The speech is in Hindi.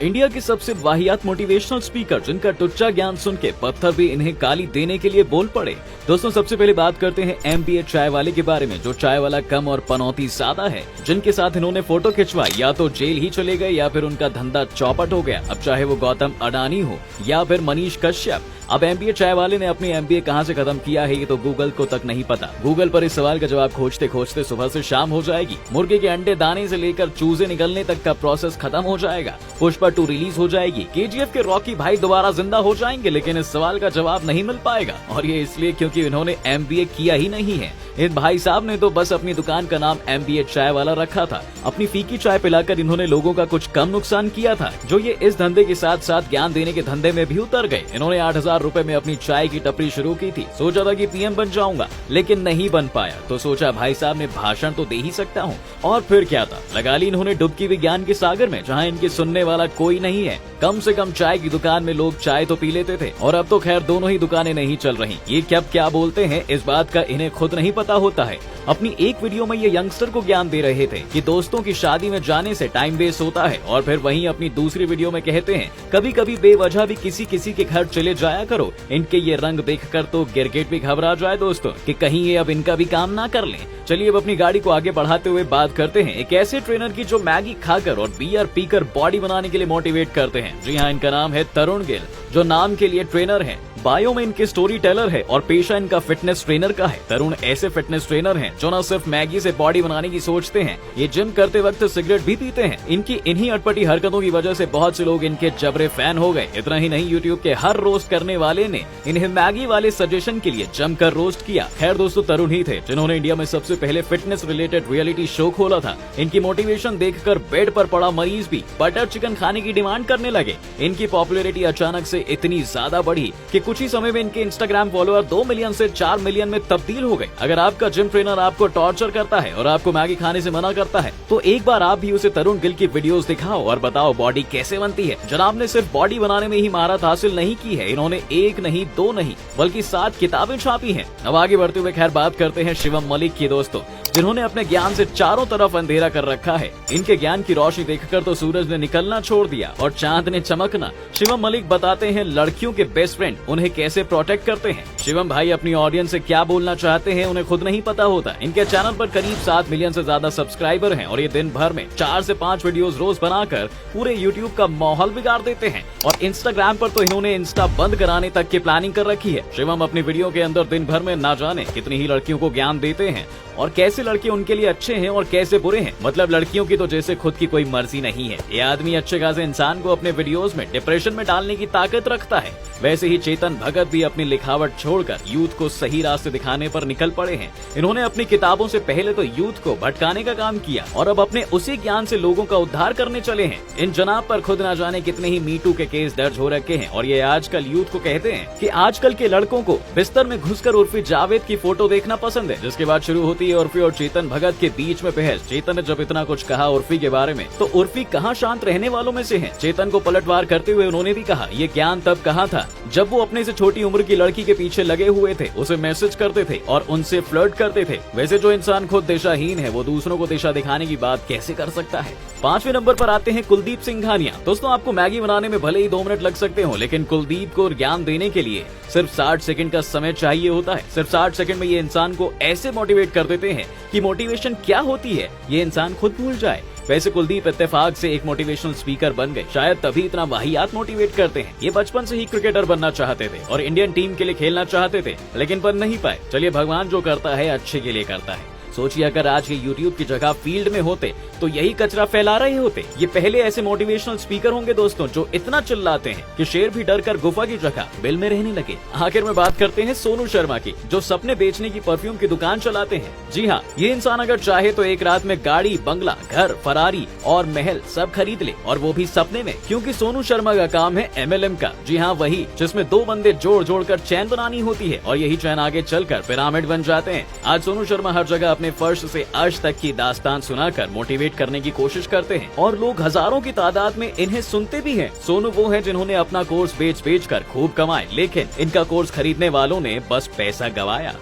इंडिया के सबसे वाहियात मोटिवेशनल स्पीकर जिनका टुच्चा ज्ञान सुन के पत्थर भी इन्हें गाली देने के लिए बोल पड़े। दोस्तों, सबसे पहले बात करते हैं MBA चाय वाले के बारे में, जो चाय वाला कम और पनौती ज्यादा है, जिनके साथ इन्होंने फोटो खिंचवाई या तो जेल ही चले गए या फिर उनका धंधा चौपट हो गया। अब चाहे वो गौतम अडानी हो या फिर मनीष कश्यप। अब MBA चाय वाले ने अपनी MBA कहां से खत्म किया है ये तो गूगल को तक नहीं पता। गूगल पर इस सवाल का जवाब खोजते खोजते सुबह से शाम हो जाएगी। मुर्गे के अंडे दाने से लेकर चूजे निकलने तक का प्रोसेस खत्म हो जाएगा। पुष्पा 2 रिलीज हो जाएगी। KGF के रॉकी भाई दोबारा जिंदा हो जाएंगे, लेकिन इस सवाल का जवाब नहीं मिल पाएगा। और ये इसलिए क्योंकि इन्होंने MBA किया ही नहीं है। इन भाई साहब ने तो बस अपनी दुकान का नाम MBA चाय वाला रखा था। अपनी फीकी चाय पिलाकर इन्होंने लोगों का कुछ कम नुकसान किया था, जो ये इस धंधे के साथ साथ ज्ञान देने के धंधे में भी उतर गए। इन्होंने 8,000 रुपए में अपनी चाय की टपरी शुरू की थी। सोचा था कि PM बन जाऊंगा, लेकिन नहीं बन पाया। तो सोचा भाई साहब ने भाषण तो दे ही सकता हूँ। और फिर क्या था, लगा ली इन्होंने डुबकी विज्ञान के सागर में, जहाँ इनके सुनने वाला कोई नहीं है। कम से कम चाय की दुकान में लोग चाय तो पी लेते थे, और अब तो खैर दोनों ही दुकानें नहीं चल रही। ये क्या बोलते हैं इस बात का इन्हें खुद नहीं पता होता है। अपनी एक वीडियो में ये यंगस्टर को ज्ञान दे रहे थे कि दोस्तों की शादी में जाने से टाइम वेस्ट होता है, और फिर वहीं अपनी दूसरी वीडियो में कहते हैं कभी कभी बेवजह भी किसी के घर चले जाया करो। इनके ये रंग देखकर तो गिरगिट भी घबरा जाए दोस्तों कि कहीं ये अब इनका भी काम ना कर लें। चलिए अब अपनी गाड़ी को आगे बढ़ाते हुए बात करते हैं एक ऐसे ट्रेनर की जो मैगी खाकर और बियर पीकर बॉडी बनाने के लिए मोटिवेट करते हैं। जी हाँ, इनका नाम है तरुण गिल, जो नाम के लिए ट्रेनर है। बायो में इनके स्टोरी टेलर है और पेशा इनका फिटनेस ट्रेनर का है। तरुण ऐसे फिटनेस ट्रेनर हैं जो न सिर्फ मैगी से बॉडी बनाने की सोचते हैं, ये जिम करते वक्त सिगरेट भी पीते हैं। इनकी इन्हीं अटपटी हरकतों की वजह से बहुत से लोग इनके जबरे फैन हो गए। इतना ही नहीं, यूट्यूब के हर रोस्ट करने वाले ने इन्हें मैगी वाले सजेशन के लिए जमकर रोस्ट किया। खैर दोस्तों, तरुण ही थे जिन्होंने इंडिया में सबसे पहले फिटनेस रिलेटेड रियलिटी शो खोला था। इनकी मोटिवेशन देखकर बेड पर पड़ा मरीज भी बटर चिकन खाने की डिमांड करने लगे। इनकी पॉपुलैरिटी अचानक से इतनी ज्यादा बढ़ी कि कुछ ही समय में इनके इंस्टाग्राम फॉलोअर 2 मिलियन से 4 मिलियन में तब्दील हो गए। अगर आपका जिम ट्रेनर आपको टॉर्चर करता है और आपको मैगी खाने से मना करता है, तो एक बार आप भी उसे तरुण गिल की वीडियोस दिखाओ और बताओ बॉडी कैसे बनती है। जनाब ने सिर्फ बॉडी बनाने में ही महारत हासिल नहीं की है, इन्होंने 1 नहीं 2 नहीं बल्कि 7 किताबें छापी हैं। अब आगे बढ़ते हुए खैर बात करते हैं शिवम मलिक की दोस्तों, जिन्होंने अपने ज्ञान से चारों तरफ अंधेरा कर रखा है। इनके ज्ञान की रोशनी देखकर तो सूरज ने निकलना छोड़ दिया और चांद ने चमकना। शिवम मलिक बताते हैं लड़कियों के बेस्ट फ्रेंड उन्हें कैसे प्रोटेक्ट करते हैं। शिवम भाई अपनी ऑडियंस से क्या बोलना चाहते हैं उन्हें खुद नहीं पता होता। इनके चैनल पर करीब 7 मिलियन से ज्यादा सब्सक्राइबर हैं और ये दिन भर में 4 से 5 वीडियोस रोज बनाकर पूरे यूट्यूब का माहौल बिगाड़ देते हैं। और इंस्टाग्राम पर तो इन्होंने इंस्टा बंद कराने तक की प्लानिंग कर रखी है। शिवम अपनी वीडियो के अंदर दिन भर में ना जाने कितनी ही लड़कियों को ज्ञान देते हैं और कैसे लड़के उनके लिए अच्छे हैं और कैसे बुरे हैं। मतलब लड़कियों की तो जैसे खुद की कोई मर्जी नहीं है। ये आदमी अच्छे खासे इंसान को अपने वीडियोस में डिप्रेशन में डालने की ताकत रखता है। वैसे ही चेतन भगत भी अपनी लिखावट छोड़कर यूथ को सही रास्ते दिखाने पर निकल पड़े हैं। इन्होंने अपनी किताबों से पहले तो यूथ को भटकाने का काम किया और अब अपने उसी ज्ञान से लोगों का उद्धार करने चले हैं। इन जनाब पर खुद ना जाने कितने ही मीटू के केस दर्ज हो रखे हैं और ये आजकल यूथ को कहते हैं कि आजकल के लड़कों को बिस्तर में घुसकर उर्फी जावेद की फोटो देखना पसंद है। जिसके बाद शुरू होती है उर्फी और चेतन भगत के बीच में बहस। चेतन ने जब इतना कुछ कहा उर्फी के बारे में, तो उर्फी कहाँ शांत रहने वालों में से है। चेतन को पलटवार करते हुए उन्होंने भी कहा ये ज्ञान तब कहा था जब वो अपने से छोटी उम्र की लड़की के पीछे लगे हुए थे, उसे मैसेज करते थे और उनसे फ्लर्ट करते थे। वैसे जो इंसान खुद दिशाहीन है वो दूसरों को दिशा दिखाने की बात कैसे कर सकता है। 5वें नंबर पर आते हैं कुलदीप सिंघानिया। दोस्तों, आपको मैगी बनाने में भले ही 2 मिनट लग सकते हो, लेकिन कुलदीप को ज्ञान देने के लिए सिर्फ 60 सेकंड का समय चाहिए होता है। सिर्फ 60 सेकंड में ये इंसान को ऐसे मोटिवेट कर देते हैं कि मोटिवेशन क्या होती है ये इंसान खुद भूल जाए। वैसे कुलदीप इत्तेफाक से एक मोटिवेशनल स्पीकर बन गए। शायद तभी इतना वाहियात मोटिवेट करते हैं। ये बचपन से ही क्रिकेटर बनना चाहते थे और इंडियन टीम के लिए खेलना चाहते थे, लेकिन बन नहीं पाए। चलिए, भगवान जो करता है अच्छे के लिए करता है। सोचिए अगर आज ये यूट्यूब की जगह फील्ड में होते तो यही कचरा फैला रहे होते। ये पहले ऐसे मोटिवेशनल स्पीकर होंगे दोस्तों जो इतना चिल्लाते हैं कि शेर भी डर कर गुफा की जगह बिल में रहने लगे। आखिर में बात करते हैं सोनू शर्मा की, जो सपने बेचने की परफ्यूम की दुकान चलाते हैं। जी हाँ, ये इंसान अगर चाहे तो एक रात में गाड़ी, बंगला, घर, फरारी और महल सब खरीद ले, और वो भी सपने में। क्योंकि सोनू शर्मा का काम है MLM का। जी हाँ, वही जिसमें 2 बंदे जोड़ जोड़ कर चैन बनानी होती है और यही चैन आगे चलकर पिरामिड बन जाते हैं। आज सोनू शर्मा हर जगह अपने फर्श से अर्श तक की दास्तान सुनाकर मोटिवेट करने की कोशिश करते हैं और लोग हजारों की तादाद में इन्हें सुनते भी हैं। सोनू वो है जिन्होंने अपना कोर्स बेच कर खूब कमाए, लेकिन इनका कोर्स खरीदने वालों ने बस पैसा गवाया।